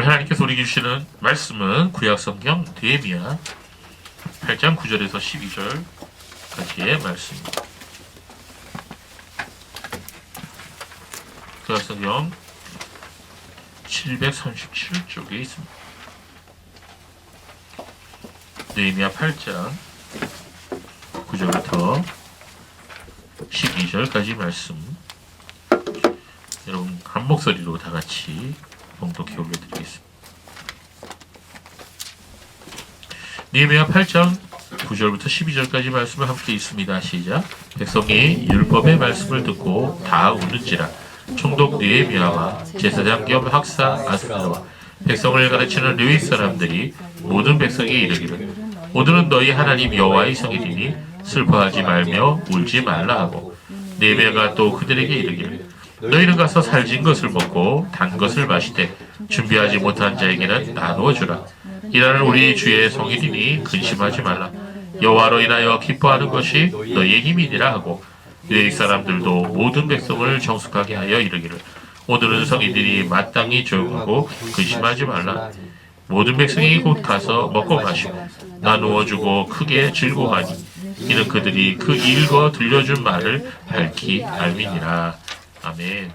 오늘 하나님께서 우리에게 주시는 말씀은 구약성경 느헤미야 8장 9절에서 12절까지의 말씀입니다. 구약성경 737쪽에 있습니다. 느헤미야 8장 9절부터 12절까지 말씀, 여러분 한 목소리로 다 같이 봉독해 올려드리겠습니다. 느헤미야 8장 9절부터 12절까지 말씀을 함께 읽습니다. 시작. 백성이 율법의 말씀을 듣고 다 웃는지라. 총독 느헤미야와 제사장 겸 학사 아스나와 백성을 가르치는 르위 사람들이 모든 백성이 이르기를, 오늘은 너희 하나님 여호와의 성일이니 슬퍼하지 말며 울지 말라 하고, 느헤미야가 또 그들에게 이르기를, 너희는 가서 살진 것을 먹고 단 것을 마시되 준비하지 못한 자에게는 나누어 주라. 이날은 우리 주의 성일이니 근심하지 말라. 여호와로 인하여 기뻐하는 것이 너희의 힘이니라 하고, 르위 사람들도 모든 백성을 정숙하게 하여 이르기를, 오늘은 성인들이 마땅히 조용하고 근심하지 말라. 모든 백성이 곧 가서 먹고 마시고 나누어 주고 크게 즐거워하니, 이는 그들이 그 읽어 들려준 말을 밝히 알미니라. 아멘.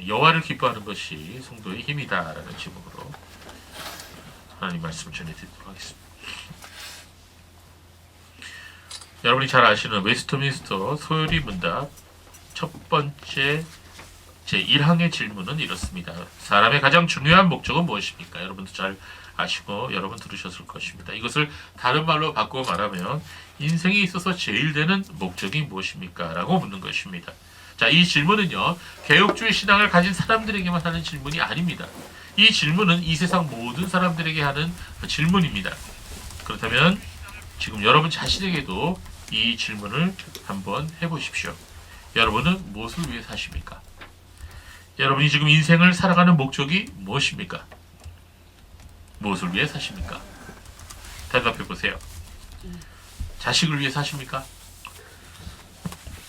여호와를 기뻐하는 것이 성도의 힘이다라는 제목으로 하나님 말씀을 전해드리도록 하겠습니다. 여러분이 잘 아시는 웨스트민스터 소요리 문답 첫 번째 제1항의 질문은 이렇습니다. 사람의 가장 중요한 목적은 무엇입니까? 여러분도 잘 아시고 여러분 들으셨을 것입니다. 이것을 다른 말로 바꾸어 말하면 인생에 있어서 제일 되는 목적이 무엇입니까? 라고 묻는 것입니다. 자, 이 질문은요, 개혁주의 신앙을 가진 사람들에게만 하는 질문이 아닙니다. 이 질문은 이 세상 모든 사람들에게 하는 질문입니다. 그렇다면 지금 여러분 자신에게도 이 질문을 한번 해보십시오. 여러분은 무엇을 위해 사십니까? 여러분이 지금 인생을 살아가는 목적이 무엇입니까? 무엇을 위해 사십니까? 대답해 보세요. 자식을 위해 사십니까?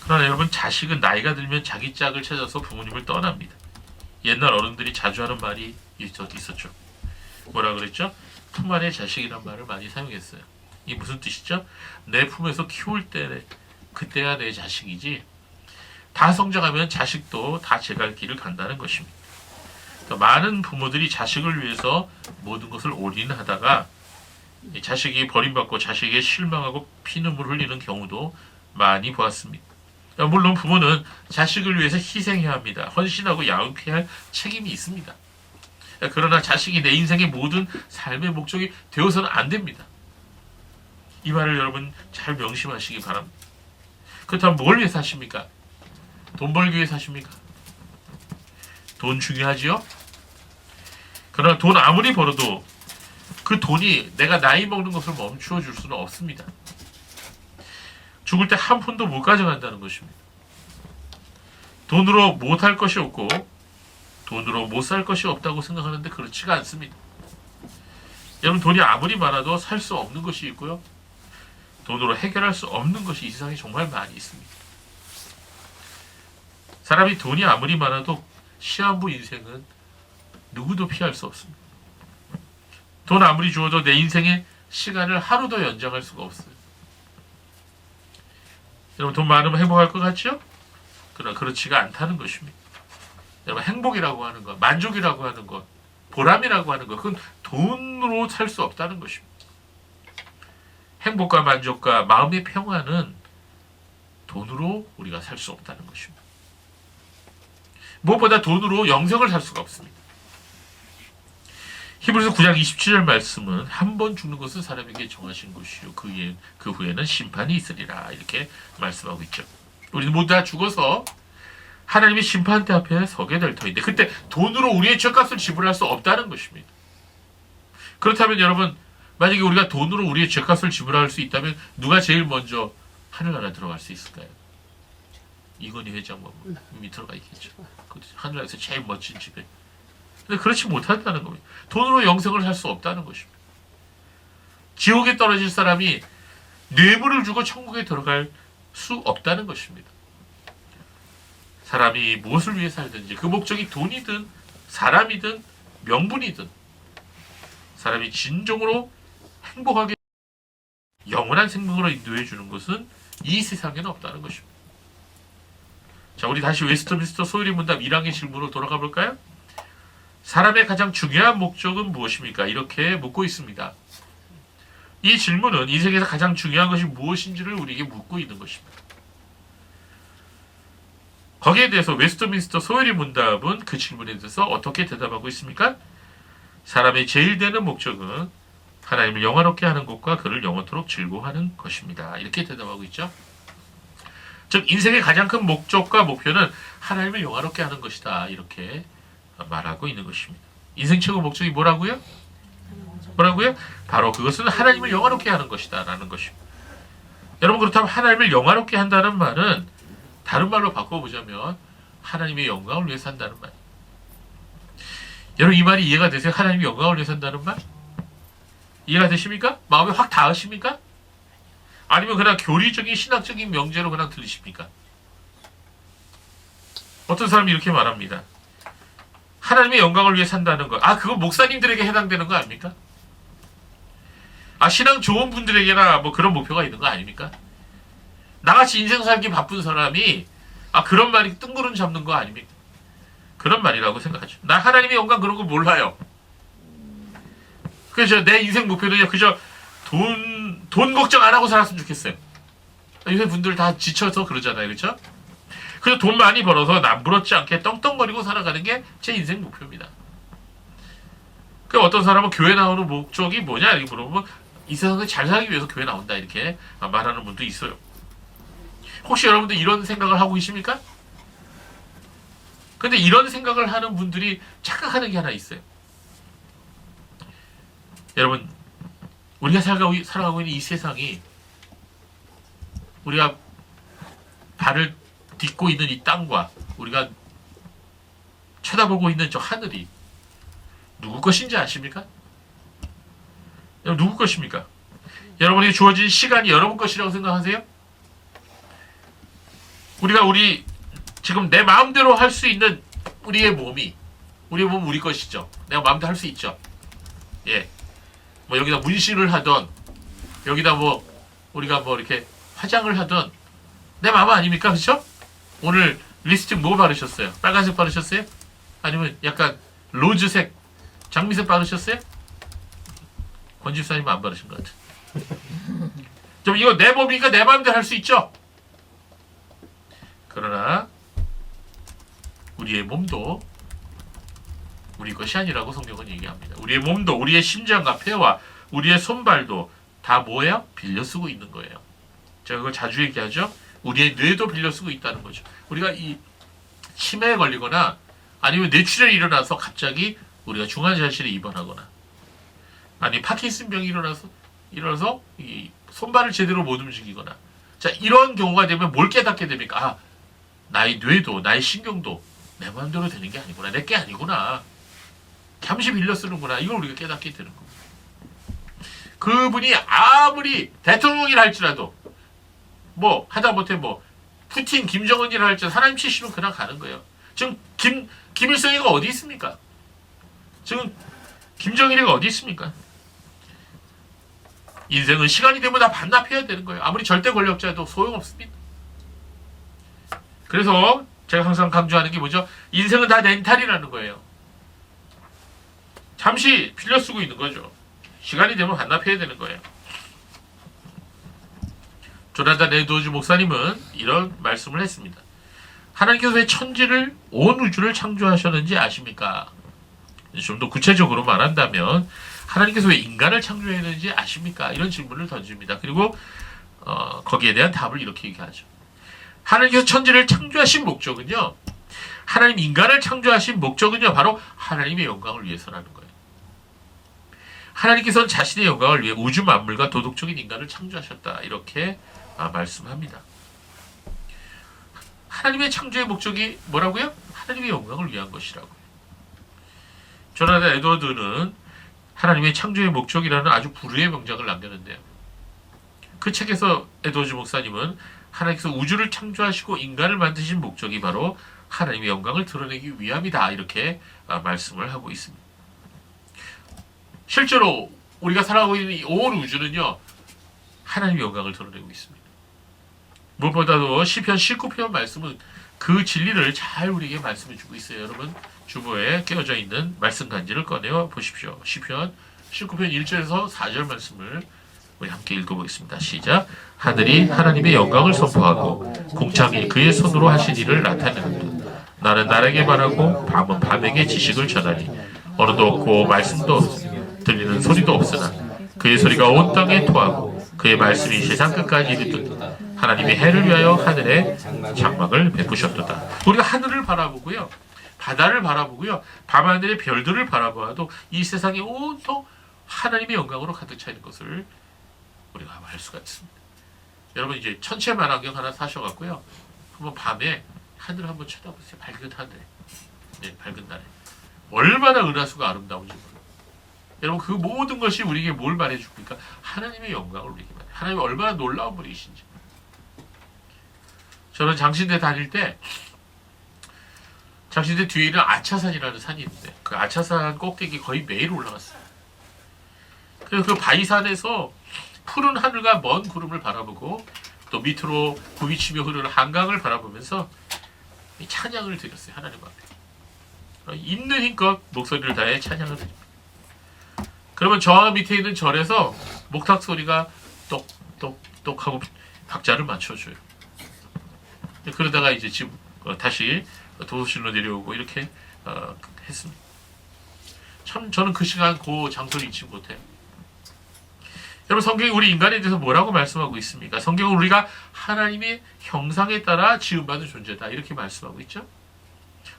그러나 여러분, 자식은 나이가 들면 자기 짝을 찾아서 부모님을 떠납니다. 옛날 어른들이 자주 하는 말이 있었죠. 뭐라 그랬죠? 품 안의 자식이란 말을 많이 사용했어요. 이게 무슨 뜻이죠? 내 품에서 키울 때 그때가 내 자식이지, 다 성장하면 자식도 다 제 갈 길을 간다는 것입니다. 그러니까 많은 부모들이 자식을 위해서 모든 것을 올인하다가 자식이 버림받고 자식에게 실망하고 피눈물 흘리는 경우도 많이 보았습니다. 물론 부모는 자식을 위해서 희생해야 합니다. 헌신하고 양육해야 할 책임이 있습니다. 그러나 자식이 내 인생의 모든 삶의 목적이 되어서는 안 됩니다. 이 말을 여러분 잘 명심하시기 바랍니다. 그렇다면 뭘 위해 사십니까? 돈 벌기 위해 사십니까? 돈 중요하지요? 그러나 돈 아무리 벌어도 그 돈이 내가 나이 먹는 것을 멈추어 줄 수는 없습니다. 죽을 때 한 푼도 못 가져간다는 것입니다. 돈으로 못 할 것이 없고 돈으로 못 살 것이 없다고 생각하는데 그렇지가 않습니다. 여러분, 돈이 아무리 많아도 살 수 없는 것이 있고요, 돈으로 해결할 수 없는 것이 이 세상에 정말 많이 있습니다. 사람이 돈이 아무리 많아도 시한부 인생은 누구도 피할 수 없습니다. 돈 아무리 주어도 내 인생의 시간을 하루 더 연장할 수가 없어요. 여러분, 돈 많으면 행복할 것 같죠? 그러나 그렇지가 않다는 것입니다. 여러분, 행복이라고 하는 것, 만족이라고 하는 것, 보람이라고 하는 것, 그건 돈으로 살 수 없다는 것입니다. 행복과 만족과 마음의 평안은 돈으로 우리가 살 수 없다는 것입니다. 무엇보다 돈으로 영생을 살 수가 없습니다. 히브리서 9장 27절 말씀은 한 번 죽는 것은 사람에게 정하신 것이요 그 후에는 심판이 있으리라, 이렇게 말씀하고 있죠. 우리는 모두 다 죽어서 하나님의 심판대 앞에 서게 될 터인데, 그때 돈으로 우리의 죄값을 지불할 수 없다는 것입니다. 그렇다면 여러분, 만약에 우리가 돈으로 우리의 죄값을 지불할 수 있다면 누가 제일 먼저 하늘나라 들어갈 수 있을까요? 이건희 회장 밑으로 가 있겠죠. 하늘나라에서 제일 멋진 집에. 근데 그렇지 못한다는 겁니다. 돈으로 영생을 살 수 없다는 것입니다. 지옥에 떨어질 사람이 뇌물을 주고 천국에 들어갈 수 없다는 것입니다. 사람이 무엇을 위해 살든지 그 목적이 돈이든 사람이든 명분이든 사람이 진정으로 행복하게 영원한 생명으로 인도해 주는 것은 이 세상에는 없다는 것입니다. 자, 우리 다시 웨스트민스터 소유리 문답 1항의 질문으로 돌아가 볼까요? 사람의 가장 중요한 목적은 무엇입니까? 이렇게 묻고 있습니다. 이 질문은 이 세계에서 가장 중요한 것이 무엇인지를 우리에게 묻고 있는 것입니다. 거기에 대해서 웨스트민스터 소유리 문답은 그 질문에 대해서 어떻게 대답하고 있습니까? 사람의 제일 되는 목적은 하나님을 영화롭게 하는 것과 그를 영원토록 즐거워하는 것입니다. 이렇게 대답하고 있죠. 즉 인생의 가장 큰 목적과 목표는 하나님을 영화롭게 하는 것이다. 이렇게 말하고 있는 것입니다. 인생 최고 목적이 뭐라고요? 뭐라고요? 바로 그것은 하나님을 영화롭게 하는 것이다 라는 것입니다. 여러분, 그렇다면 하나님을 영화롭게 한다는 말은 다른 말로 바꿔보자면 하나님의 영광을 위해서 한다는 말. 여러분, 이 말이 이해가 되세요? 하나님의 영광을 위해서 한다는 말? 이해가 되십니까? 마음에 확 닿으십니까? 아니면 그냥 교리적인 신학적인 명제로 그냥 들리십니까? 어떤 사람이 이렇게 말합니다. 하나님의 영광을 위해 산다는 것. 그건 목사님들에게 해당되는 거 아닙니까? 신앙 좋은 분들에게나 뭐 그런 목표가 있는 거 아닙니까? 나같이 인생 살기 바쁜 사람이 그런 말이 뜬구름 잡는 거 아닙니까? 그런 말이라고 생각하죠. 나 하나님의 영광 그런 거 몰라요. 그래서 내 인생 목표는 그저 돈 걱정 안 하고 살았으면 좋겠어요. 요새 분들 다 지쳐서 그러잖아요. 그렇죠? 그래서 돈 많이 벌어서 남부럽지 않게 떵떵거리고 살아가는 게 제 인생 목표입니다. 그 어떤 사람은 교회 나오는 목적이 뭐냐 이렇게 물어보면 이 세상을 잘 살기 위해서 교회 나온다 이렇게 말하는 분도 있어요. 혹시 여러분들 이런 생각을 하고 계십니까? 근데 이런 생각을 하는 분들이 착각하는 게 하나 있어요. 여러분, 우리가 살아가고 있는 이 세상이, 우리가 발을 딛고 있는 이 땅과 우리가 쳐다보고 있는 저 하늘이 누구 것인지 아십니까? 여러분, 누구 것입니까? 여러분에게 주어진 시간이 여러분 것이라고 생각하세요? 우리가 지금 내 마음대로 할 수 있는 우리의 몸은 우리 것이죠. 내가 마음대로 할 수 있죠. 예. 뭐 여기다 문신을 하던, 여기다 우리가 이렇게 화장을 하던 내 마음 아닙니까? 그렇죠? 오늘 립스틱 뭐 바르셨어요? 빨간색 바르셨어요? 아니면 약간 로즈색, 장미색 바르셨어요? 권집사님 안 바르신 것 같아요. 좀 이거 내 몸이니까 내 마음대로 할 수 있죠? 그러나 우리의 몸도 우리 것이 아니라고 성경은 얘기합니다. 우리의 몸도, 우리의 심장과 폐와 우리의 손발도 다 뭐예요? 빌려 쓰고 있는 거예요. 제가 그걸 자주 얘기하죠. 우리의 뇌도 빌려 쓰고 있다는 거죠. 우리가 이 치매에 걸리거나 아니면 뇌출혈이 일어나서 갑자기 우리가 중환자실에 입원하거나 아니 파킨슨병이 일어나서 이 손발을 제대로 못 움직이거나, 자, 이런 경우가 되면 뭘 깨닫게 됩니까? 나의 뇌도 나의 신경도 내 마음대로 되는 게 아니구나, 내 게 아니구나, 잠시 빌려 쓰는구나, 이걸 우리가 깨닫게 되는 겁니다. 그분이 아무리 대통령이라 할지라도 하다못해 푸틴, 김정은이라 할지라도 하나님 치시면 그냥 가는 거예요. 지금 김일성이가 어디 있습니까? 지금 김정일이가 어디 있습니까? 인생은 시간이 되면 다 반납해야 되는 거예요. 아무리 절대 권력자도 소용없습니다. 그래서 제가 항상 강조하는 게 뭐죠? 인생은 다 렌탈이라는 거예요. 잠시 빌려 쓰고 있는 거죠. 시간이 되면 반납해야 되는 거예요. 조나단 에드워즈 목사님은 이런 말씀을 했습니다. 하나님께서 왜 천지를, 온 우주를 창조하셨는지 아십니까? 좀 더 구체적으로 말한다면 하나님께서 왜 인간을 창조했는지 아십니까? 이런 질문을 던집니다. 그리고 거기에 대한 답을 이렇게 얘기하죠. 하나님께서 천지를 창조하신 목적은요, 하나님 인간을 창조하신 목적은요, 바로 하나님의 영광을 위해서라는 거예요. 하나님께서는 자신의 영광을 위해 우주 만물과 도덕적인 인간을 창조하셨다, 이렇게 말씀합니다. 하나님의 창조의 목적이 뭐라고요? 하나님의 영광을 위한 것이라고요. 조나단 에드워드는 하나님의 창조의 목적이라는 아주 불후의 명작을 남겼는데요. 그 책에서 에드워즈 목사님은 하나님께서 우주를 창조하시고 인간을 만드신 목적이 바로 하나님의 영광을 드러내기 위함이다. 이렇게 말씀을 하고 있습니다. 실제로 우리가 살아가고 있는 이 온 우주는요, 하나님의 영광을 드러내고 있습니다. 무엇보다도 시편 19편 말씀은 그 진리를 잘 우리에게 말씀해 주고 있어요. 여러분 주보에 끼워져 있는 말씀 간지를 꺼내어 보십시오. 시편 19편 1절에서 4절 말씀을 우리 함께 읽어보겠습니다. 시작. 하늘이 하나님의 영광을 선포하고 궁창이 그의 손으로 하신 일을 나타내는다. 나는 날에게 말하고 밤은 밤에게 지식을 전하니 언어도 없고 말씀도 없으며 들리는 소리도 없으나 그의 소리가 온 땅에 토하고 그의 말씀이 세상 끝까지 이르도다. 하나님이 해를 위하여 하늘에 장막을 베푸셨도다. 우리가 하늘을 바라보고요, 바다를 바라보고요, 밤하늘의 별들을 바라보아도 이 세상이 온통 하나님의 영광으로 가득 차 있는 것을 우리가 알 수가 있습니다. 여러분 이제 천체 만환경 하나 사셔갖고요, 한번 밤에 하늘을 한번 쳐다보세요. 밝은 하늘, 네, 밝은 날에 얼마나 은하수가 아름다운지 몰라요. 여러분 그 모든 것이 우리에게 뭘 말해줍니까? 하나님의 영광을 우리에게 말해요. 하나님이 얼마나 놀라운 분이신지. 저는 장신대 다닐 때 장신대 뒤에 있는 아차산이라는 산이 있는데 그 아차산 꼭대기 거의 매일 올라갔어요. 그래서 그 바위산에서 푸른 하늘과 먼 구름을 바라보고 또 밑으로 굽이치며 흐르는 한강을 바라보면서 찬양을 드렸어요. 하나님 앞에. 있는 힘껏 목소리를 다해 찬양을 드립니다. 그러면 저 밑에 있는 절에서 목탁 소리가 똑똑똑 하고 박자를 맞춰줘요. 그러다가 이제 지금 다시 도서실로 내려오고 이렇게 했습니다. 참 저는 그 시간 그 장소를 잊지 못해요. 여러분 성경이 우리 인간에 대해서 뭐라고 말씀하고 있습니까? 성경은 우리가 하나님의 형상에 따라 지음받은 존재다 이렇게 말씀하고 있죠.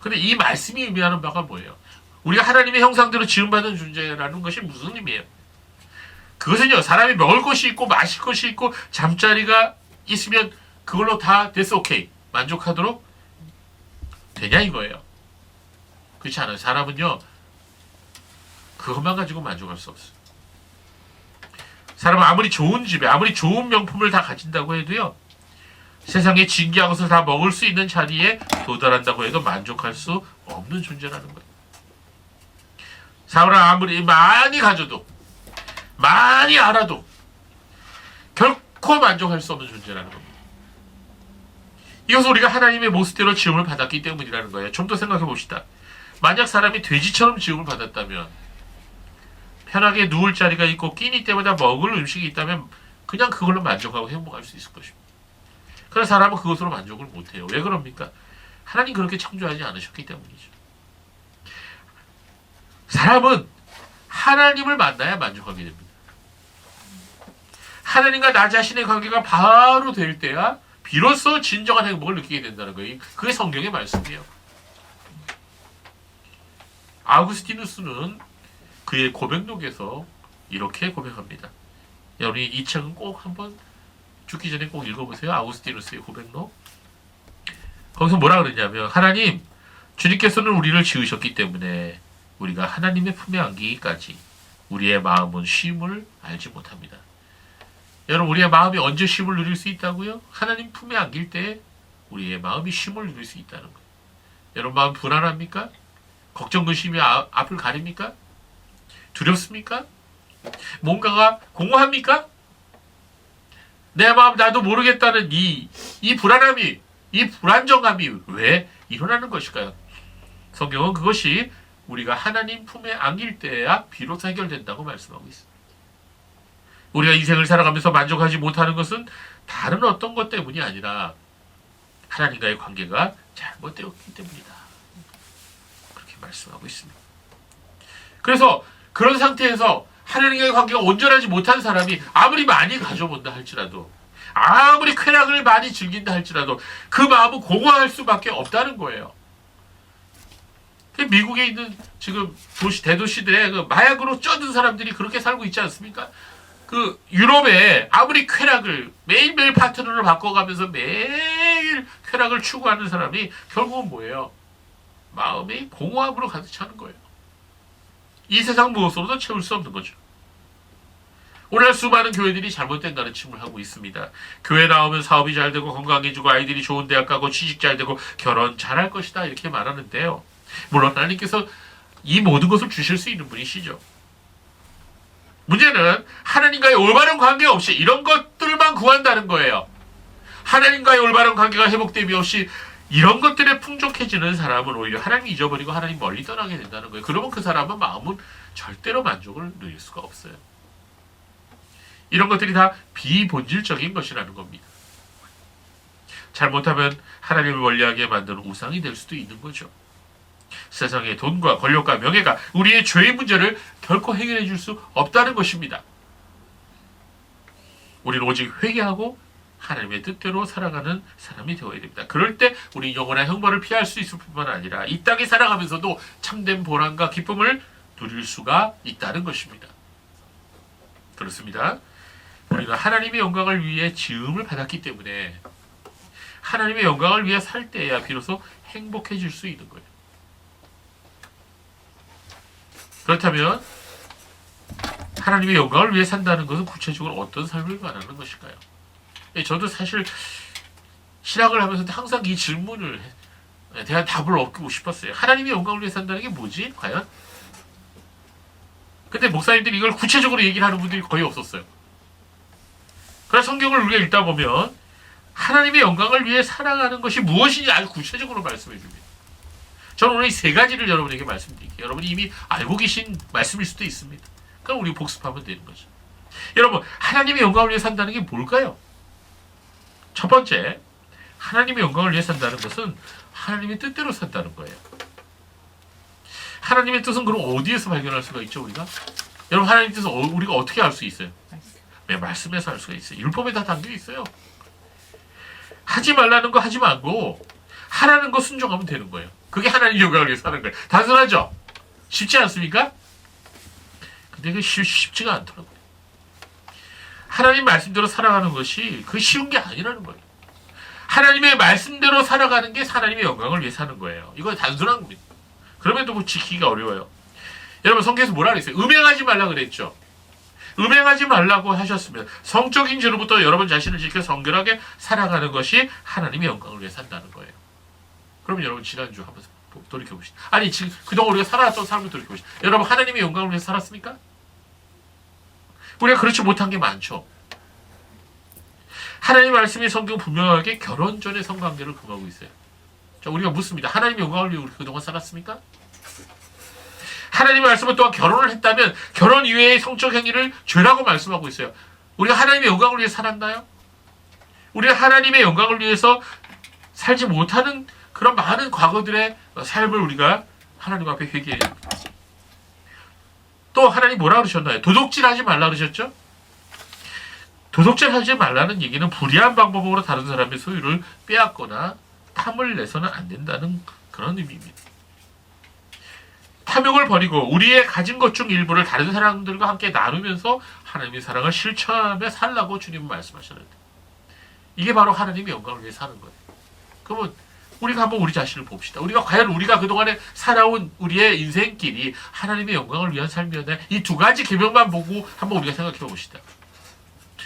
근데 이 말씀이 의미하는 바가 뭐예요? 우리가 하나님의 형상대로 지음받은 존재라는 것이 무슨 의미예요? 그것은요, 사람이 먹을 것이 있고 마실 것이 있고 잠자리가 있으면 그걸로 다 됐어, 오케이, 만족하도록 되냐 이거예요. 그렇지 않아요. 사람은요, 그것만 가지고 만족할 수 없어요. 사람은 아무리 좋은 집에 아무리 좋은 명품을 다 가진다고 해도요, 세상에 진귀한 것을 다 먹을 수 있는 자리에 도달한다고 해도 만족할 수 없는 존재라는 거예요. 사람은 아무리 많이 가져도 많이 알아도 결코 만족할 수 없는 존재라는 겁니다. 이것은 우리가 하나님의 모습대로 지음을 받았기 때문이라는 거예요. 좀 더 생각해 봅시다. 만약 사람이 돼지처럼 지음을 받았다면, 편하게 누울 자리가 있고 끼니 때마다 먹을 음식이 있다면 그냥 그걸로 만족하고 행복할 수 있을 것입니다. 그러나 사람은 그것으로 만족을 못해요. 왜 그럽니까? 하나님 그렇게 창조하지 않으셨기 때문이죠. 사람은 하나님을 만나야 만족하게 됩니다. 하나님과 나 자신의 관계가 바로 될 때야 비로소 진정한 행복을 느끼게 된다는 거예요. 그게 성경의 말씀이에요. 아우구스티누스는 그의 고백록에서 이렇게 고백합니다. 여러분이 이 책은 꼭 한번 죽기 전에 꼭 읽어보세요. 아우구스티누스의 고백록. 거기서 뭐라 그러냐면, 하나님, 주님께서는 우리를 지으셨기 때문에 우리가 하나님의 품에 안기기까지 우리의 마음은 쉼을 알지 못합니다. 여러분, 우리의 마음이 언제 쉼을 누릴 수 있다고요? 하나님 품에 안길 때 우리의 마음이 쉼을 누릴 수 있다는 거예요. 여러분, 마음 불안합니까? 걱정, 근심이 앞을 가립니까? 두렵습니까? 뭔가가 공허합니까? 내 마음 나도 모르겠다는 이 불안함이, 이 불안정함이 왜 일어나는 것일까요? 성경은 그것이 우리가 하나님 품에 안길 때야 비로소 해결된다고 말씀하고 있습니다. 우리가 인생을 살아가면서 만족하지 못하는 것은 다른 어떤 것 때문이 아니라 하나님과의 관계가 잘못되었기 때문이다. 그렇게 말씀하고 있습니다. 그래서 그런 상태에서 하나님과의 관계가 온전하지 못한 사람이 아무리 많이 가져본다 할지라도, 아무리 쾌락을 많이 즐긴다 할지라도 그 마음은 공허할 수밖에 없다는 거예요. 미국에 있는 지금 대도시들의 그 마약으로 쩌든 사람들이 그렇게 살고 있지 않습니까? 그 유럽에 아무리 쾌락을 매일매일 파트너를 바꿔가면서 매일 쾌락을 추구하는 사람이 결국은 뭐예요? 마음이 공허함으로 가득 차는 거예요. 이 세상 무엇으로도 채울 수 없는 거죠. 오늘 수많은 교회들이 잘못된 가르침을 하고 있습니다. 교회 나오면 사업이 잘 되고 건강해지고 아이들이 좋은 대학 가고 취직 잘 되고 결혼 잘할 것이다 이렇게 말하는데요. 물론 하나님께서 이 모든 것을 주실 수 있는 분이시죠. 문제는 하나님과의 올바른 관계 없이 이런 것들만 구한다는 거예요. 하나님과의 올바른 관계가 회복됨이 없이 이런 것들에 풍족해지는 사람은 오히려 하나님 잊어버리고 하나님 멀리 떠나게 된다는 거예요. 그러면 그 사람은 마음은 절대로 만족을 누릴 수가 없어요. 이런 것들이 다 비본질적인 것이라는 겁니다. 잘못하면 하나님을 멀리하게 만드는 우상이 될 수도 있는 거죠. 세상의 돈과 권력과 명예가 우리의 죄의 문제를 결코 해결해 줄 수 없다는 것입니다. 우리는 오직 회개하고 하나님의 뜻대로 살아가는 사람이 되어야 됩니다. 그럴 때 우리 영원한 형벌을 피할 수 있을 뿐만 아니라 이 땅에 살아가면서도 참된 보람과 기쁨을 누릴 수가 있다는 것입니다. 그렇습니다. 우리는 하나님의 영광을 위해 지음을 받았기 때문에 하나님의 영광을 위해 살 때야 비로소 행복해질 수 있는 거예요. 그렇다면 하나님의 영광을 위해 산다는 것은 구체적으로 어떤 삶을 말하는 것일까요? 저도 사실 신학을 하면서 항상 이 질문을 대한 답을 얻고 싶었어요. 하나님의 영광을 위해 산다는 게 뭐지? 과연? 근데 목사님들이 이걸 구체적으로 얘기를 하는 분들이 거의 없었어요. 그래서 성경을 우리가 읽다 보면 하나님의 영광을 위해 살아가는 것이 무엇인지 아주 구체적으로 말씀해 줍니다. 저는 오늘 이 세 가지를 여러분에게 말씀드릴게요. 여러분이 이미 알고 계신 말씀일 수도 있습니다. 그럼 우리 복습하면 되는 거죠. 여러분, 하나님의 영광을 위해 산다는 게 뭘까요? 첫 번째, 하나님의 영광을 위해 산다는 것은 하나님의 뜻대로 산다는 거예요. 하나님의 뜻은 그럼 어디에서 발견할 수가 있죠, 우리가? 여러분, 하나님의 뜻은 우리가 어떻게 알 수 있어요? 네, 말씀에서 알 수가 있어요. 율법에 다 담겨 있어요. 하지 말라는 거 하지 말고 하라는 거 순종하면 되는 거예요. 그게 하나님의 영광을 위해 사는 거예요. 단순하죠? 쉽지 않습니까? 근데 그게 쉽지가 않더라고요. 하나님 말씀대로 살아가는 것이 그 쉬운 게 아니라는 거예요. 하나님의 말씀대로 살아가는 게 하나님의 영광을 위해 사는 거예요. 이건 단순한 겁니다. 그럼에도 뭐 지키기가 어려워요. 여러분 성경에서 뭐라 그랬어요? 음행하지 말라 그랬죠. 음행하지 말라고 하셨으면 성적인 죄로부터 여러분 자신을 지켜 성결하게 살아가는 것이 하나님의 영광을 위해 산다는 거예요. 그러면 여러분 지난주 한번 돌이켜보시죠. 아니 지금 그동안 우리가 살아왔던 삶을 돌이켜보시죠. 여러분 하나님의 영광을 위해 살았습니까? 우리가 그렇지 못한 게 많죠. 하나님의 말씀이 성경 분명하게 결혼 전에 성관계를 금하고 있어요. 자, 우리가 묻습니다. 하나님의 영광을 위해 우리 그동안 살았습니까? 하나님의 말씀은 또한 결혼을 했다면 결혼 이외의 성적 행위를 죄라고 말씀하고 있어요. 우리가 하나님의 영광을 위해 살았나요? 우리가 하나님의 영광을 위해서 살지 못하는 그런 많은 과거들의 삶을 우리가 하나님 앞에 회개해야 됩니다. 또 하나님 뭐라 그러셨나요? 도둑질하지 말라 그러셨죠? 도둑질하지 말라는 얘기는 불의한 방법으로 다른 사람의 소유를 빼앗거나 탐을 내서는 안 된다는 그런 의미입니다. 탐욕을 버리고 우리의 가진 것 중 일부를 다른 사람들과 함께 나누면서 하나님의 사랑을 실천하며 살라고 주님은 말씀하셨는데 이게 바로 하나님의 영광을 위해 사는 거예요. 그러면 우리가 한번 우리 자신을 봅시다. 과연 우리가 그동안에 살아온 우리의 인생길이 하나님의 영광을 위한 삶이었나? 이 두 가지 계명만 보고 한번 우리가 생각해 봅시다.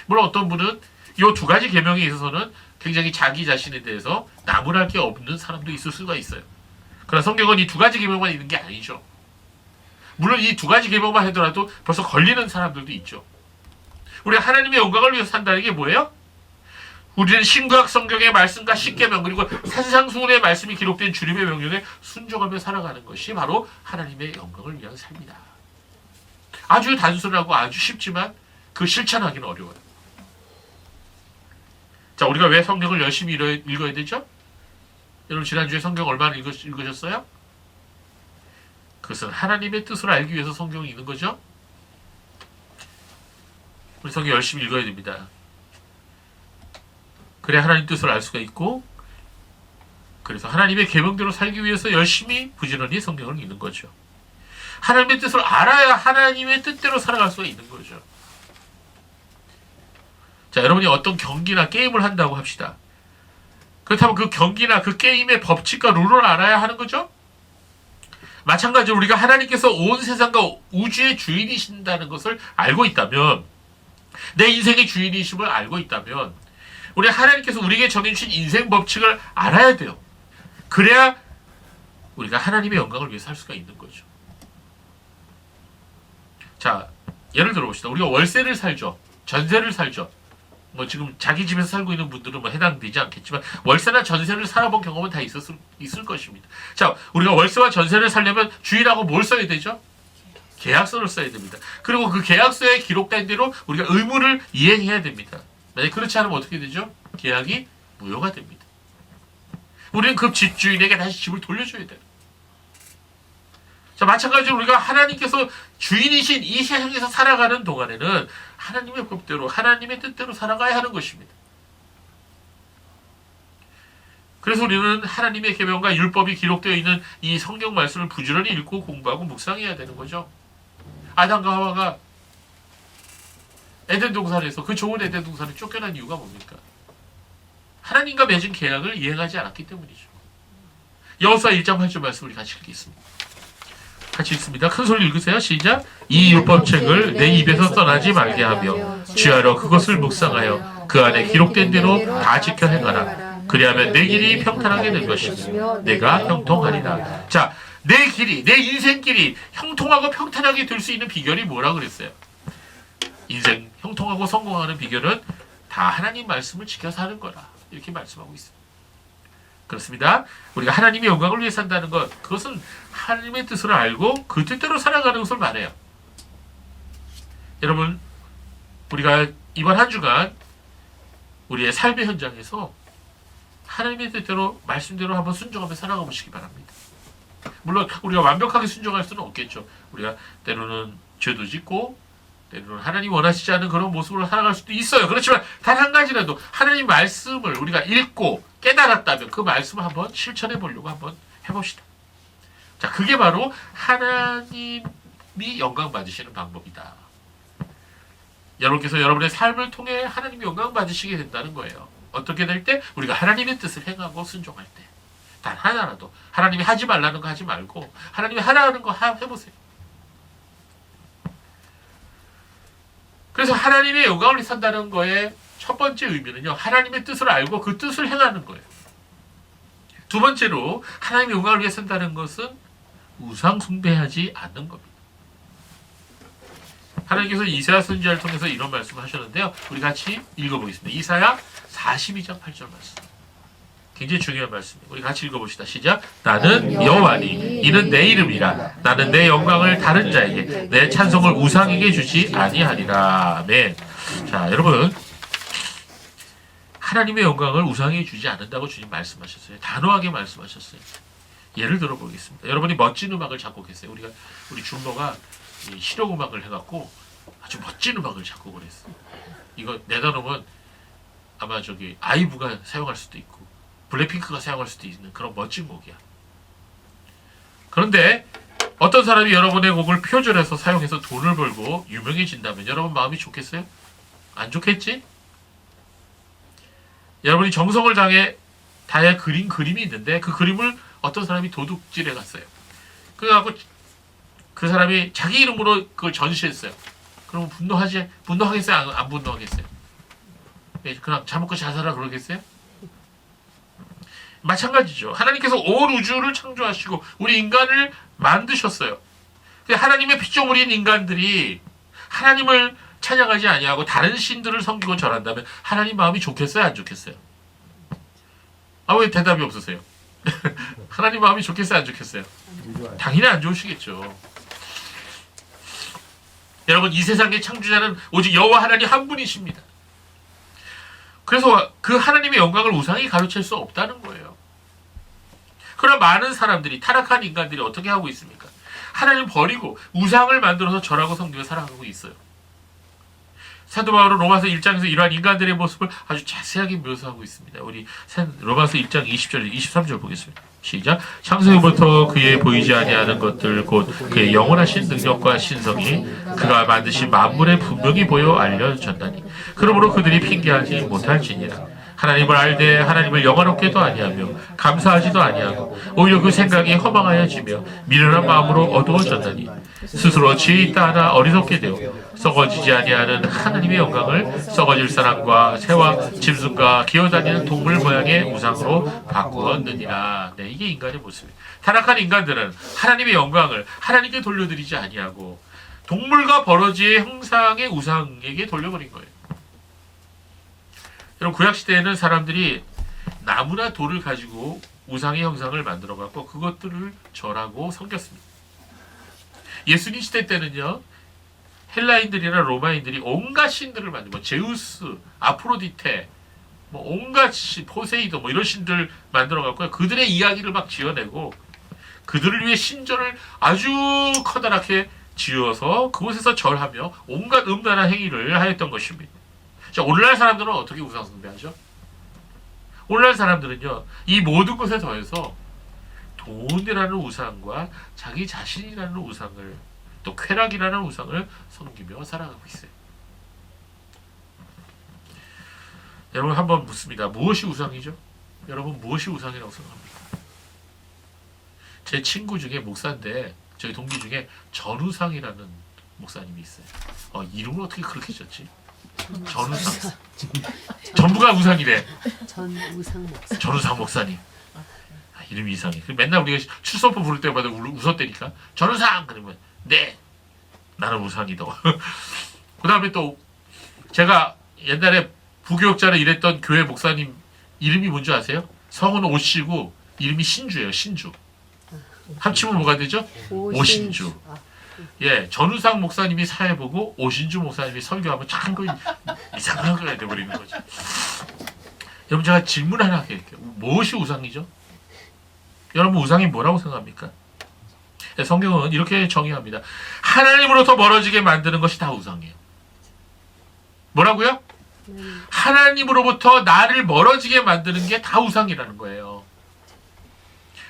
물론 어떤 분은 이 두 가지 계명에 있어서는 굉장히 자기 자신에 대해서 나무랄 게 없는 사람도 있을 수가 있어요. 그러나 성경은 이 두 가지 계명만 있는 게 아니죠. 물론 이 두 가지 계명만 하더라도 벌써 걸리는 사람들도 있죠. 우리가 하나님의 영광을 위해서 산다는 게 뭐예요? 우리는 신구약 성경의 말씀과 십계명 그리고 산상수훈의 말씀이 기록된 주님의 명령에 순종하며 살아가는 것이 바로 하나님의 영광을 위한 삶이다. 아주 단순하고 아주 쉽지만 그 실천하기는 어려워요. 자, 우리가 왜 성경을 열심히 읽어야 되죠? 여러분 지난주에 성경 얼마나 읽으셨어요? 그것은 하나님의 뜻을 알기 위해서 성경을 읽는 거죠. 우리 성경 열심히 읽어야 됩니다. 그래 하나님 뜻을 알 수가 있고 그래서 하나님의 계명대로 살기 위해서 열심히 부지런히 성경을 읽는 거죠. 하나님의 뜻을 알아야 하나님의 뜻대로 살아갈 수가 있는 거죠. 자, 여러분이 어떤 경기나 게임을 한다고 합시다. 그렇다면 그 경기나 그 게임의 법칙과 룰을 알아야 하는 거죠. 마찬가지로 우리가 하나님께서 온 세상과 우주의 주인이신다는 것을 알고 있다면 내 인생의 주인이심을 알고 있다면 우리 하나님께서 우리에게 정해주신 인생 법칙을 알아야 돼요. 그래야 우리가 하나님의 영광을 위해 살 수가 있는 거죠. 자, 예를 들어봅시다. 우리가 월세를 살죠. 전세를 살죠. 뭐 지금 자기 집에서 살고 있는 분들은 뭐 해당되지 않겠지만 월세나 전세를 살아본 경험은 다 있을 것입니다. 자, 우리가 월세와 전세를 살려면 주인하고 뭘 써야 되죠? 계약서를 써야 됩니다. 그리고 그 계약서에 기록된 대로 우리가 의무를 이행해야 됩니다. 만약 그렇지 않으면 어떻게 되죠? 계약이 무효가 됩니다. 우리는 그 집주인에게 다시 집을 돌려줘야 돼요. 자, 마찬가지로 우리가 하나님께서 주인이신 이 세상에서 살아가는 동안에는 하나님의 법대로 하나님의 뜻대로 살아가야 하는 것입니다. 그래서 우리는 하나님의 계명과 율법이 기록되어 있는 이 성경 말씀을 부지런히 읽고 공부하고 묵상해야 되는 거죠. 아담과 하와가 에덴 동산에서 그 좋은 에덴 동산에 쫓겨난 이유가 뭡니까? 하나님과 맺은 계약을 이행하지 않았기 때문이죠. 여호수아 1장 8절 말씀 우리 같이 읽겠습니다. 같이 읽습니다. 큰 소리 읽으세요. 시작. 이 율법책을 내 입에서 떠나지 말게 하며 주야로 그것을 묵상하여 그 안에 기록된 대로 다 지켜 행하라. 그리하면 내 길이 평탄하게 될 것이며 내가 형통하리라. 자, 내 길이, 내 인생길이 형통하고 평탄하게 될 수 있는 비결이 뭐라 그랬어요? 인생 형통하고 성공하는 비결은 다 하나님 말씀을 지켜서 하는 거라. 이렇게 말씀하고 있습니다. 그렇습니다. 우리가 하나님의 영광을 위해 산다는 것, 그것은 하나님의 뜻을 알고 그 뜻대로 살아가는 것을 말해요. 여러분, 우리가 이번 한 주간 우리의 삶의 현장에서 하나님의 뜻대로 말씀대로 한번 순종하며 살아가 보시기 바랍니다. 물론 우리가 완벽하게 순종할 수는 없겠죠. 우리가 때로는 죄도 짓고 때로는 하나님 원하시지 않은 그런 모습으로 살아갈 수도 있어요. 그렇지만 단 한 가지라도 하나님 말씀을 우리가 읽고 깨달았다면 그 말씀을 한번 실천해 보려고 한번 해봅시다. 자, 그게 바로 하나님이 영광 받으시는 방법이다. 여러분께서 여러분의 삶을 통해 하나님이 영광 받으시게 된다는 거예요. 어떻게 될 때? 우리가 하나님의 뜻을 행하고 순종할 때. 단 하나라도 하나님이 하지 말라는 거 하지 말고 하나님이 하라는 거 해보세요. 그래서 하나님의 영광을 산다는 거에 첫 번째 의미는요, 하나님의 뜻을 알고 그 뜻을 행하는 거예요. 두 번째로 하나님의 영광을 위해 산다는 것은 우상 숭배하지 않는 겁니다. 하나님께서 이사야 선지자를 통해서 이런 말씀을 하셨는데요. 우리 같이 읽어보겠습니다. 이사야 42장 8절 말씀. 굉장히 중요한 말씀이에요. 우리 같이 읽어봅시다. 시작. 나는 여호와니 이는 내 이름이라. 나는 내 영광을 다른 자에게 내 찬송을 우상에게 주지 아니하리라. 아멘. 자, 여러분, 하나님의 영광을 우상에게 주지 않는다고 주님 말씀하셨어요. 단호하게 말씀하셨어요. 예를 들어 보겠습니다. 여러분이 멋진 음악을 작곡했어요. 우리 준모가 실용음악을 해갖고 아주 멋진 음악을 작곡을 했어요. 이거 내다 놓으면 아마 아이브가 사용할 수도 있고 블랙핑크가 사용할 수도 있는 그런 멋진 곡이야. 그런데 어떤 사람이 여러분의 곡을 표절해서 사용해서 돈을 벌고 유명해진다면 여러분 마음이 좋겠어요? 안 좋겠지? 여러분이 정성을 다해 그린 그림이 있는데 그 그림을 어떤 사람이 도둑질해 갔어요. 그래갖고 그 사람이 자기 이름으로 그걸 전시했어요. 그럼 분노하겠어요? 안 분노하겠어요? 그냥 잘 먹고 잘 살아 그러겠어요? 마찬가지죠. 하나님께서 온 우주를 창조하시고 우리 인간을 만드셨어요. 하나님의 피조물인 인간들이 하나님을 찬양하지 아니하고 다른 신들을 섬기고 절한다면 하나님 마음이 좋겠어요? 안 좋겠어요? 아, 왜 대답이 없으세요? 하나님 마음이 좋겠어요? 안 좋겠어요? 당연히 안 좋으시겠죠. 여러분, 이 세상의 창조자는 오직 여호와 하나님 한 분이십니다. 그래서 그 하나님의 영광을 우상이 가로챌 수 없다는 거예요. 그러나 많은 사람들이, 타락한 인간들이 어떻게 하고 있습니까? 하나님 버리고 우상을 만들어서 절하고 섬기며 살아가고 있어요. 사도 바울은 로마서 1장에서 이러한 인간들의 모습을 아주 자세하게 묘사하고 있습니다. 우리 로마서 1장 20절, 23절 보겠습니다. 시작. 창세기부터 그의 보이지 아니하는 것들 곧 그의 영원하신 능력과 신성이 그가 만드신 만물에 분명히 보여 알려졌나니 그러므로 그들이 핑계하지 못할지니라. 하나님을 알되 하나님을 영화롭게도 아니하며 감사하지도 아니하고 오히려 그 생각이 허망하여지며 미련한 마음으로 어두워졌나니 스스로 지혜 있다 하나 어리석게 되어 썩어지지 아니하는 하나님의 영광을 썩어질 사람과 새와 짐승과 기어다니는 동물 모양의 우상으로 바꾸었느니라. 네, 이게 인간의 모습이에요. 타락한 인간들은 하나님의 영광을 하나님께 돌려드리지 아니하고 동물과 버러지의 형상의 우상에게 돌려버린 거예요. 여러분, 구약시대에는 사람들이 나무나 돌을 가지고 우상의 형상을 만들어갖고 그것들을 절하고 섬겼습니다. 예수님 시대 때는요, 헬라인들이나 로마인들이 온갖 신들을 만들고, 제우스, 아프로디테, 온갖 신, 포세이돈, 이런 신들 만들어갖고 그들의 이야기를 막 지어내고 그들을 위해 신전을 아주 커다랗게 지어서 그곳에서 절하며 온갖 음란한 행위를 하였던 것입니다. 자, 오늘날 사람들은 어떻게 우상 숭배하죠? 오늘날 사람들은요, 이 모든 것에 더해서 돈이라는 우상과 자기 자신이라는 우상을, 또 쾌락이라는 우상을 섬기며 살아가고 있어요. 여러분, 한번 묻습니다. 무엇이 우상이죠? 여러분, 무엇이 우상이라고 생각합니까? 제 친구 중에 목사인데, 저희 동기 중에 전우상이라는 목사님이 있어요. 이름을 어떻게 그렇게 지었지? 전우상. 전부가 우상이래. 전우상 목사님. 이름이 이상해. 맨날 우리가 출석부 부를 때마다 웃었다니까. 전우상! 그러면 네! 나는 우상이다. 그 다음에 또 제가 옛날에 부교육자로 일했던 교회 목사님 이름이 뭔지 아세요? 성은 오씨고 이름이 신주예요. 신주. 합치면 뭐가 되죠? 오신주. 예, 전우상 목사님이 사회 보고 오신주 목사님이 설교하면 참 그 이상한 거가 돼버리는 거죠. 여러분, 제가 질문 하나 할게요. 무엇이 우상이죠? 여러분, 우상이 뭐라고 생각합니까? 성경은 이렇게 정의합니다. 하나님으로부터 멀어지게 만드는 것이 다 우상이에요. 뭐라고요? 하나님으로부터 나를 멀어지게 만드는 게 다 우상이라는 거예요.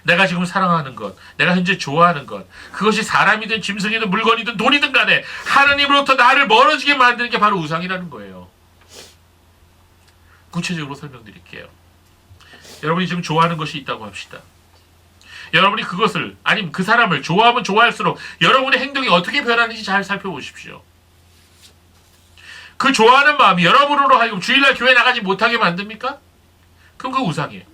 내가 지금 사랑하는 것, 내가 현재 좋아하는 것, 그것이 사람이든 짐승이든 물건이든 돈이든 간에 하나님으로부터 나를 멀어지게 만드는 게 바로 우상이라는 거예요. 구체적으로 설명드릴게요. 여러분이 지금 좋아하는 것이 있다고 합시다. 여러분이 그것을, 아니면 그 사람을 좋아하면 좋아할수록 여러분의 행동이 어떻게 변하는지 잘 살펴보십시오. 그 좋아하는 마음이 여러분으로 하여금 주일날 교회 나가지 못하게 만듭니까? 그럼 그거 우상이에요.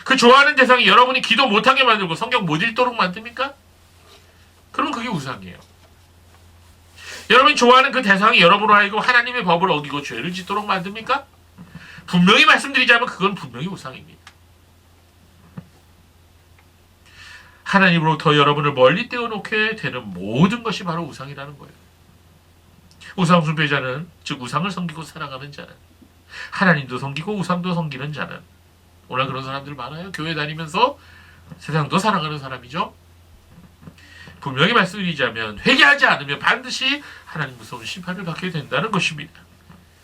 그 좋아하는 대상이 여러분이 기도 못하게 만들고 성경 못 읽도록 만듭니까? 그럼 그게 우상이에요. 여러분이 좋아하는 그 대상이 여러분으로 하여금 하나님의 법을 어기고 죄를 짓도록 만듭니까? 분명히 말씀드리자면 그건 분명히 우상입니다. 하나님으로부터 여러분을 멀리 떼어놓게 되는 모든 것이 바로 우상이라는 거예요. 우상 숭배자는, 즉 우상을 섬기고 살아가는 자는, 하나님도 섬기고 우상도 섬기는 자는, 오늘 그런 사람들 많아요. 교회 다니면서 세상도 살아가는 사람이죠. 분명히 말씀드리자면 회개하지 않으면 반드시 하나님 무서운 심판을 받게 된다는 것입니다.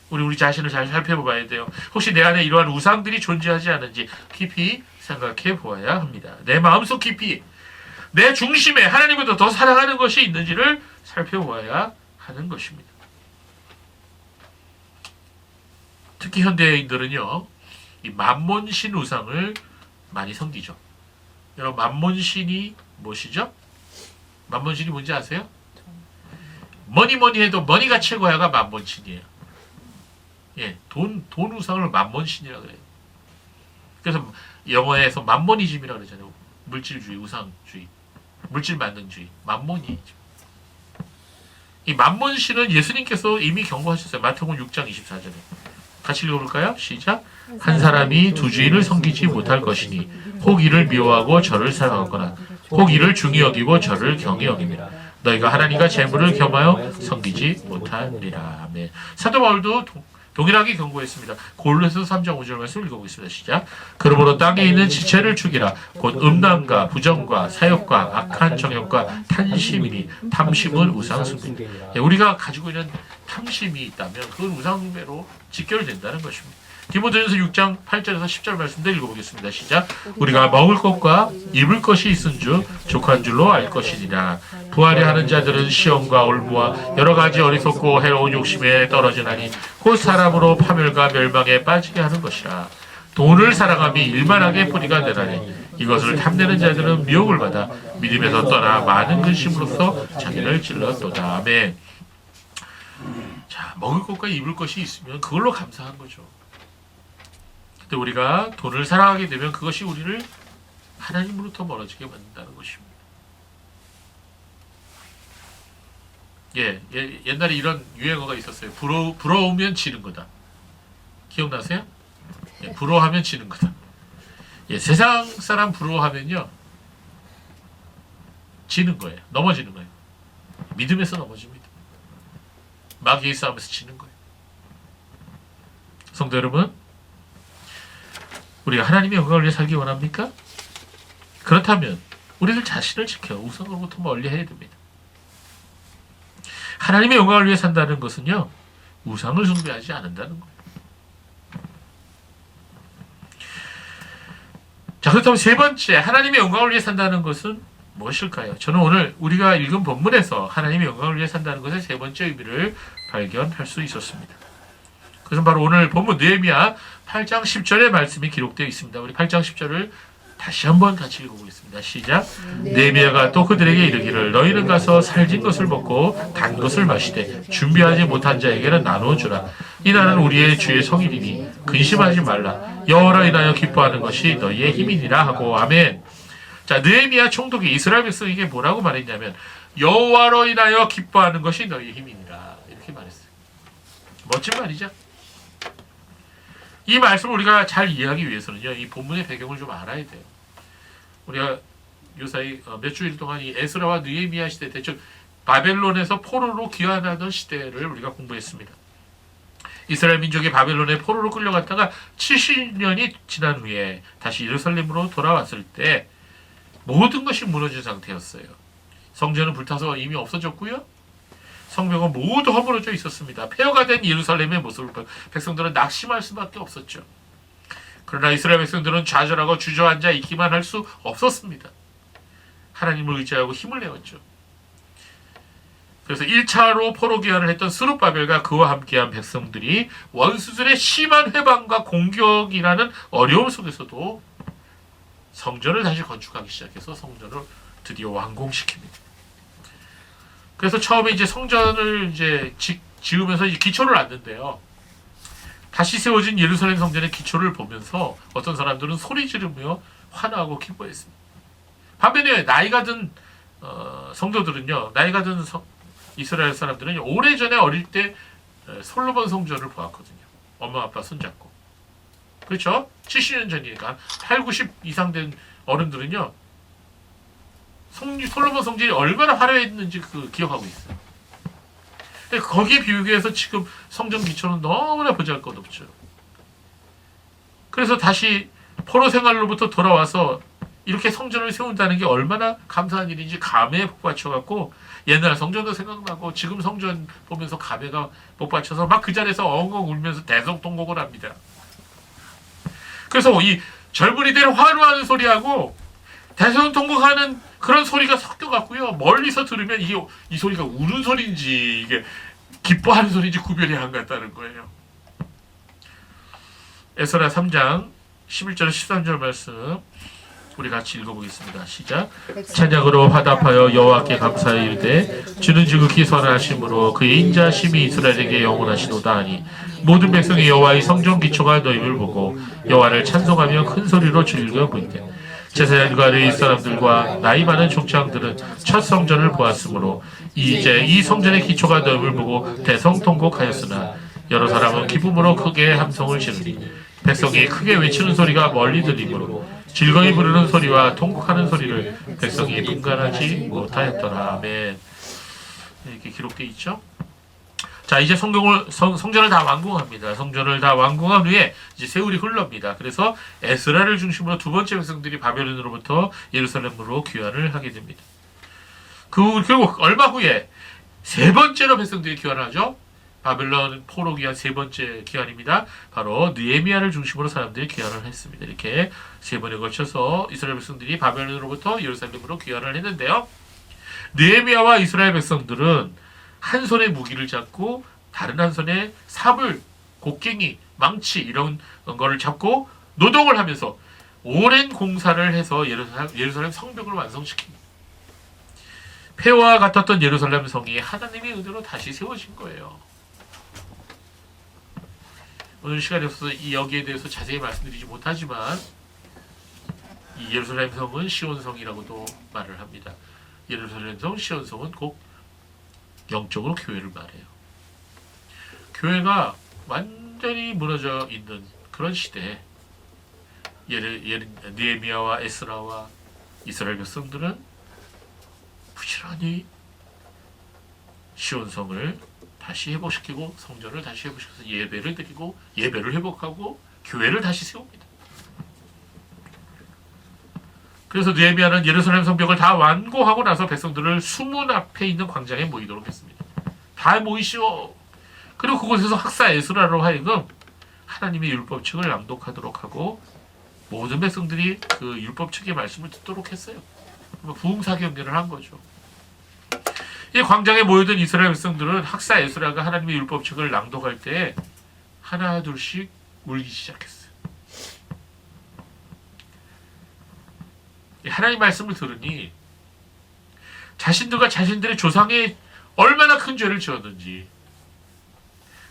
우리 자신을 잘 살펴봐야 돼요. 혹시 내 안에 이러한 우상들이 존재하지 않은지 깊이 생각해 보아야 합니다. 내 마음속 깊이, 내 중심에 하나님보다 더 사랑하는 것이 있는지를 살펴보아야 하는 것입니다. 특히 현대인들은요, 이 만몬신 우상을 많이 섬기죠. 여러분, 만몬신이 무엇이죠? 만몬신이 뭔지 아세요? 뭐니 해도 머니가 최고야가 만몬신이에요. 예, 돈 우상을 만몬신이라고 그래요. 그래서 영어에서 만모니즘이라고 그러잖아요. 물질주의, 우상주의, 물질 만능주의, 만모니즘. 이 만몬신은 예수님께서 이미 경고하셨어요. 마태복음 6장 24절에. 같이 읽어볼까요? 시작. 한 사람이 두 주인을 섬기지 못할 것이니 혹 이를 미워하고 저를 사랑하거나 혹 이를 중히 여기고 저를 경히 여깁니다. 너희가 하나님과 재물을 겸하여 섬기지 못하리라. 아멘. 사도 바울도 동일하게 경고했습니다. 골로새서 3장 5절 말씀 읽어보겠습니다. 시작. 그러므로 땅에 있는 지체를 죽이라. 곧 음란과 부정과 사욕과 악한 정욕과 탐심이니 탐심은 우상숭배. 우리가 가지고 있는 탐심이 있다면 그건 우상숭배로 직결된다는 것입니다. 디모데전서 6장 8절에서 10절 말씀도 읽어보겠습니다. 시작. 우리가 먹을 것과 입을 것이 있은즉 족한 줄로 알 것이니라. 부하려 하는 자들은 시험과 올무와 여러 가지 어리석고 해로운 욕심에 떨어지나니 곧 사람으로 파멸과 멸망에 빠지게 하는 것이라. 돈을 사랑함이 일만하게 뿌리가 되나니 이것을 탐내는 자들은 미혹을 받아 믿음에서 떠나 많은 근심으로써 자기를 찔렀도다. 아멘. 자, 먹을 것과 입을 것이 있으면 그걸로 감사한 거죠. 근데 우리가 돈을 사랑하게 되면 그것이 우리를 하나님으로부터 멀어지게 만든다는 것입니다. 옛날에 이런 유행어가 있었어요. 부러우면 지는 거다. 기억나세요? 부러워하면 지는 거다. 세상 사람 부러워하면요, 지는 거예요. 넘어지는 거예요. 믿음에서 넘어집니다. 마귀의 싸움에서 지는 거예요. 성도 여러분, 우리가 하나님의 영광을 위해 살기 원합니까? 그렇다면 우리들 자신을 지켜 우상으로부터 멀리해야 됩니다. 하나님의 영광을 위해 산다는 것은요, 우상을 숭배하지 않는다는 거예요. 자, 그렇다면 세 번째, 하나님의 영광을 위해 산다는 것은 무엇일까요? 저는 오늘 우리가 읽은 본문에서 하나님의 영광을 위해 산다는 것의 세 번째 의미를 발견할 수 있었습니다. 그것은 바로 오늘 본문 느헤미야 8장 10절의 말씀이 기록되어 있습니다. 우리 8장 10절을 다시 한번 같이 읽어보겠습니다. 시작. 느헤미야가 또 그들에게 이르기를 너희는 가서 살진 것을 먹고 단 것을 마시되 준비하지 못한 자에게는 나누어주라. 이 날은 우리의 주의 성일이니 근심하지 말라. 여호와로 인하여 기뻐하는 것이 너희의 힘이니라 하고. 아멘. 자, 느헤미야 총독이 이스라엘 백성에게 뭐라고 말했냐면 여호와로 인하여 기뻐하는 것이 너희의 힘이니라, 이렇게 말했어요. 멋진 말이죠. 이 말씀을 우리가 잘 이해하기 위해서는요, 이 본문의 배경을 좀 알아야 돼요. 우리가 요사이 몇 주일 동안 이 에스라와 느헤미야 시대, 대충 바벨론에서 포로로 귀환하던 시대를 우리가 공부했습니다. 이스라엘 민족이 바벨론에 포로로 끌려갔다가 70년이 지난 후에 다시 예루살렘으로 돌아왔을 때 모든 것이 무너진 상태였어요. 성전은 불타서 이미 없어졌고요. 성벽은 모두 허물어져 있었습니다. 폐허가 된 예루살렘의 모습을 보고 백성들은 낙심할 수밖에 없었죠. 그러나 이스라엘 백성들은 좌절하고 주저앉아 있기만 할 수 없었습니다. 하나님을 의지하고 힘을 내었죠. 그래서 1차로 포로 귀환을 했던 스룹바벨과 그와 함께한 백성들이 원수들의 심한 회방과 공격이라는 어려움 속에서도 성전을 다시 건축하기 시작해서 성전을 드디어 완공시킵니다. 그래서 처음에 이제 성전을 지으면서 이제 기초를 놨는데요. 다시 세워진 예루살렘 성전의 기초를 보면서 어떤 사람들은 소리 지르며 환호하고 기뻐했습니다. 반면에 나이가 든 성도들은요, 나이가 든 이스라엘 사람들은 오래전에 어릴 때 솔로몬 성전을 보았거든요. 엄마 아빠 손잡고. 그렇죠? 70년 전이니까 8, 90 이상 된 어른들은요, 솔로몬 성전이 얼마나 화려했는지 기억하고 있어요. 근데 거기에 비교해서 지금 성전 기초는 너무나 보잘것없죠. 그래서 다시 포로 생활로부터 돌아와서 이렇게 성전을 세운다는 게 얼마나 감사한 일인지 감회에 복받쳐갖고 옛날 성전도 생각나고 지금 성전 보면서 감회가 복받쳐서 막 그 자리에서 엉엉 울면서 대성통곡을 합니다. 그래서 이 젊은이들 환호하는 소리하고 대성통곡하는 그런 소리가 섞여갖고요, 멀리서 들으면 이 소리가 우는 소리인지 이게 기뻐하는 소리인지 구별이 안 갔다는 거예요. 에스라 3장 11절 13절 말씀 우리 같이 읽어보겠습니다. 시작. 찬양으로 화답하여 여호와께 감사하여 이르되 주는 지극히 선하심으로 그의 인자심이 이스라엘에게 영원하시도다 하니 모든 백성이 여호와의 성전 기초가 너희를 보고 여호와를 찬송하며 큰 소리로 즐겨 부르되 제사장과 레위 사람들과 나이 많은 족장들은 첫 성전을 보았으므로 이제 이 성전의 기초가 너희를 보고 대성통곡하였으나 여러 사람은 기쁨으로 크게 함성을 지르니 백성이 크게 외치는 소리가 멀리 들리므로 즐거이 부르는 소리와 통곡하는 소리를 백성이 분간하지 못하였더라. 아멘. 이렇게 기록되어 있죠. 자, 이제 성전을 다 완공합니다. 성전을 다 완공한 후에 이제 세월이 흘러갑니다. 그래서 에스라를 중심으로 두 번째 백성들이 바벨론으로부터 예루살렘으로 귀환을 하게 됩니다. 결국 얼마 후에 세 번째로 백성들이 귀환을 하죠. 바벨론 포로 귀환 세 번째 귀환입니다. 바로 느헤미야를 중심으로 사람들이 귀환을 했습니다. 이렇게 세 번에 걸쳐서 이스라엘 백성들이 바벨론으로부터 예루살렘으로 귀환을 했는데요. 느헤미야와 이스라엘 백성들은 한 손에 무기를 잡고 다른 한 손에 삽을, 곡괭이, 망치 이런 거를 잡고 노동을 하면서 오랜 공사를 해서 예루살렘 성벽을 완성시킵니다. 폐허와 같았던 예루살렘 성이 하나님의 은혜로 다시 세워진 거예요. 오늘 시간에 없어서 여기에 대해서 자세히 말씀드리지 못하지만 이 예루살렘 성은 시온성이라고도 말을 합니다. 예루살렘 성, 시온성은 꼭 영적으로 교회를 말해요. 교회가 완전히 무너져 있는 그런 시대에 느헤미야와 에스라와 이스라엘 백성들은 부지런히 시온성을 다시 회복시키고 성전을 다시 회복시켜서 예배를 드리고 예배를 회복하고 교회를 다시 세웁니다. 그래서 느헤미야는 예루살렘 성벽을 다 완공하고 나서 백성들을 수문 앞에 있는 광장에 모이도록 했습니다. 다 모이시오. 그리고 그곳에서 학사 에스라로 하여금 하나님의 율법책을 낭독하도록 하고 모든 백성들이 그 율법책의 말씀을 듣도록 했어요. 부흥사 경례를 한 거죠. 이 광장에 모여든 이스라엘 백성들은 학사 에스라가 하나님의 율법책을 낭독할 때 하나 둘씩 울기 시작했어요. 하나님 말씀을 들으니 자신들과 자신들의 조상이 얼마나 큰 죄를 지었는지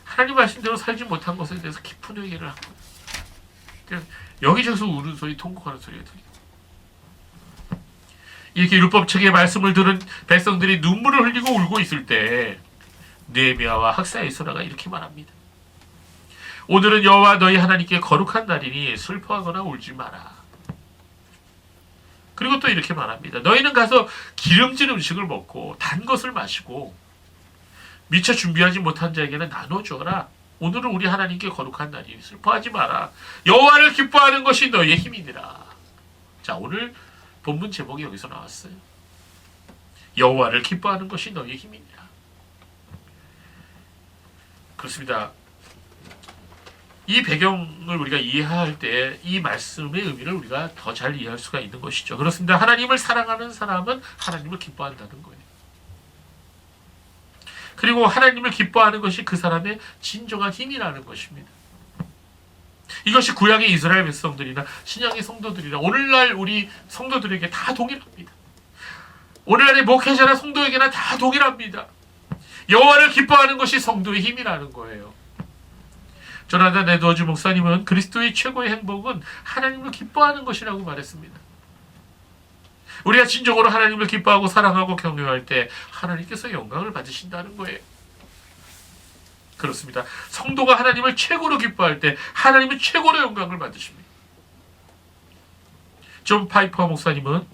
하나님 말씀대로 살지 못한 것에 대해서 깊은 회개를 한 거예요. 여기저기서 우는 소리, 통곡하는 소리가 들려요. 이렇게 율법책의 말씀을 들은 백성들이 눈물을 흘리고 울고 있을 때 느헤미야와 학사 에스라가 이렇게 말합니다. 오늘은 여호와 너희 하나님께 거룩한 날이니 슬퍼하거나 울지 마라. 그리고 또 이렇게 말합니다. 너희는 가서 기름진 음식을 먹고 단 것을 마시고 미처 준비하지 못한 자에게는 나눠주어라. 오늘은 우리 하나님께 거룩한 날이니 슬퍼하지 마라. 여호와를 기뻐하는 것이 너희의 힘이니라. 자, 오늘 본문 제목이 여기서 나왔어요. 여호와를 기뻐하는 것이 너희의 힘이니라. 그렇습니다. 이 배경을 우리가 이해할 때 이 말씀의 의미를 우리가 더 잘 이해할 수가 있는 것이죠. 그렇습니다. 하나님을 사랑하는 사람은 하나님을 기뻐한다는 거예요. 그리고 하나님을 기뻐하는 것이 그 사람의 진정한 힘이라는 것입니다. 이것이 구약의 이스라엘 백성들이나 신약의 성도들이나 오늘날 우리 성도들에게 다 동일합니다. 오늘날의 목회자나 성도에게나 다 동일합니다. 여호와를 기뻐하는 것이 성도의 힘이라는 거예요. 조나단 에드워즈 목사님은 그리스도의 최고의 행복은 하나님을 기뻐하는 것이라고 말했습니다. 우리가 진정으로 하나님을 기뻐하고 사랑하고 경외할 때 하나님께서 영광을 받으신다는 거예요. 그렇습니다. 성도가 하나님을 최고로 기뻐할 때 하나님은 최고로 영광을 받으십니다. 존 파이퍼 목사님은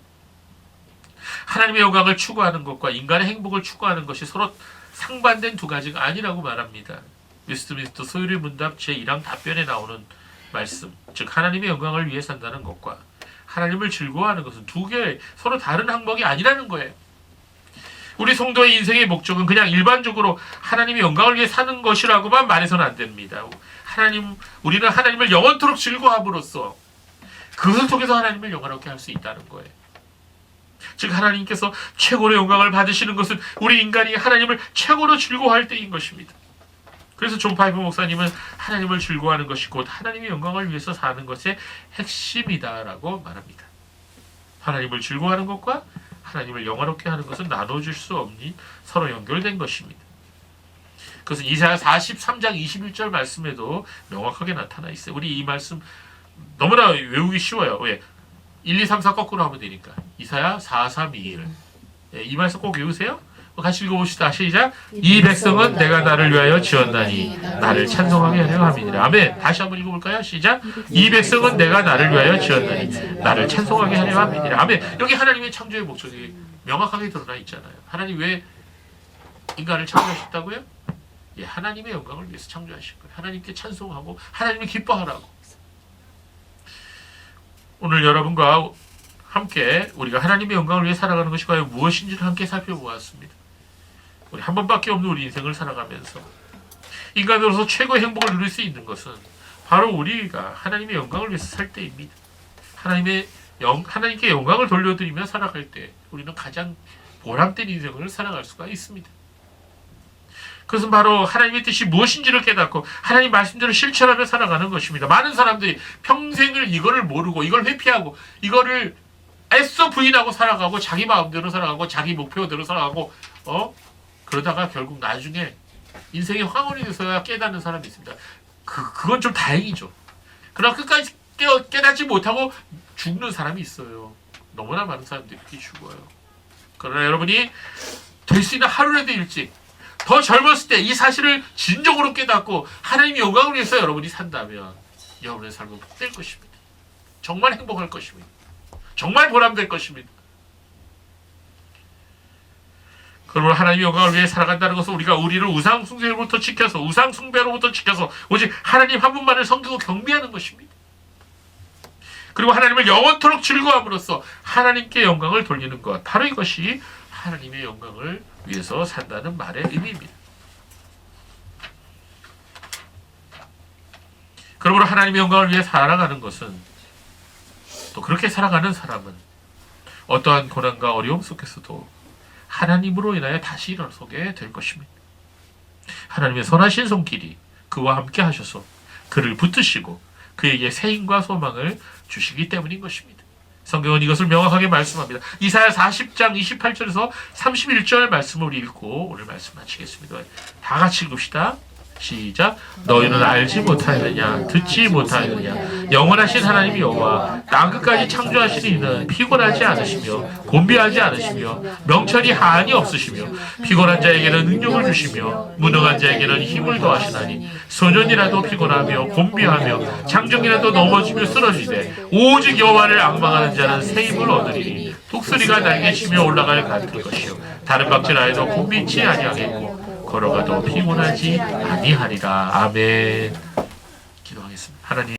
하나님의 영광을 추구하는 것과 인간의 행복을 추구하는 것이 서로 상반된 두 가지가 아니라고 말합니다. 웨스트민스터 소유리 문답 제1항 답변에 나오는 말씀, 즉 하나님의 영광을 위해 산다는 것과 하나님을 즐거워하는 것은 두 개의 서로 다른 항목이 아니라는 거예요. 우리 성도의 인생의 목적은 그냥 일반적으로 하나님의 영광을 위해 사는 것이라고만 말해서는 안 됩니다. 우리는 하나님을 영원토록 즐거워함으로써 그것을 통해서 하나님을 영원하게 할 수 있다는 거예요. 즉 하나님께서 최고로 영광을 받으시는 것은 우리 인간이 하나님을 최고로 즐거워할 때인 것입니다. 그래서 존 파이퍼 목사님은 하나님을 즐거워하는 것이 곧 하나님의 영광을 위해서 사는 것의 핵심이다라고 말합니다. 하나님을 즐거워하는 것과 하나님을 영화롭게 하는 것은 나눠줄 수 없니 서로 연결된 것입니다. 그것은 이사야 43장 21절 말씀에도 명확하게 나타나 있어요. 우리 이 말씀 너무나 외우기 쉬워요. 왜? 1, 2, 3, 4 거꾸로 하면 되니까. 이사야 4, 3, 2, 1. 이 말씀 꼭 외우세요. 같이 읽어봅시다. 시작. 이 백성은 내가 나를 위하여 지었나니 나를 찬송하게 하려 함이니라. 아멘. 다시 한번 읽어볼까요? 시작. 이 백성은 내가 나를 위하여 지었나니 나를 찬송하게 하려 함이니라. 아멘. 여기 하나님의 창조의 목적이 명확하게 드러나 있잖아요. 하나님 왜 인간을 창조하셨다고요? 예, 하나님의 영광을 위해서 창조하신 거예요. 하나님께 찬송하고 하나님을 기뻐하라고. 오늘 여러분과 함께 우리가 하나님의 영광을 위해 살아가는 것이 과연 무엇인지를 함께 살펴보았습니다. 우리 한 번밖에 없는 우리 인생을 살아가면서 인간으로서 최고의 행복을 누릴 수 있는 것은 바로 우리가 하나님의 영광을 위해서 살 때입니다. 하나님께 영광을 돌려드리며 살아갈 때 우리는 가장 보람된 인생을 살아갈 수가 있습니다. 그것은 바로 하나님의 뜻이 무엇인지를 깨닫고 하나님 말씀대로 실천하며 살아가는 것입니다. 많은 사람들이 평생을 이거를 모르고 이걸 회피하고 이거를 애써 부인하고 살아가고 자기 마음대로 살아가고 자기 목표대로 살아가고 그러다가 결국 나중에 인생의 황혼이 돼서야 깨닫는 사람이 있습니다. 그건 좀 다행이죠. 그러나 끝까지 깨닫지 못하고 죽는 사람이 있어요. 너무나 많은 사람들이 그렇게 죽어요. 그러나 여러분이 될 수 있는 하루라도 일찍 더 젊었을 때 이 사실을 진정으로 깨닫고 하나님의 영광을 위해서 여러분이 산다면 여러분의 삶은 복될 것입니다. 정말 행복할 것입니다. 정말 보람될 것입니다. 그러므로 하나님의 영광을 위해 살아간다는 것은 우리를 우상 숭배로부터 지켜서 오직 하나님 한 분만을 섬기고 경배하는 것입니다. 그리고 하나님을 영원토록 즐거움으로써 하나님께 영광을 돌리는 것, 바로 이것이 하나님의 영광을 위해서 산다는 말의 의미입니다. 그러므로 하나님의 영광을 위해 살아가는 것은, 또 그렇게 살아가는 사람은 어떠한 고난과 어려움 속에서도 하나님으로 인하여 다시 일어서게 될 것입니다. 하나님의 선하신 손길이 그와 함께 하셔서 그를 붙드시고 그에게 새 힘과 소망을 주시기 때문인 것입니다. 성경은 이것을 명확하게 말씀합니다. 이사야 40장 28절에서 31절 말씀을 읽고 오늘 말씀 마치겠습니다. 다 같이 읽읍시다. 시작. 너희는 알지 못하느냐 듣지 못하느냐 영원하신 하나님 여호와 땅끝까지 창조하신 이는 피곤하지 않으시며 곤비하지 않으시며 명철이 한이 없으시며 피곤한 자에게는 능력을 주시며 무능한 자에게는 힘을 더하시나니 소년이라도 피곤하며 곤비하며 장정이라도 넘어지며 쓰러지되 오직 여호와를 앙망하는 자는 새 힘을 얻으리니 독수리가 날개치며 올라갈 같을 것이요 다른 박질하여도 곤비치 아니하겠고 걸어가도 피곤하지 아니하리라. 아멘. 기도하겠습니다. 하나님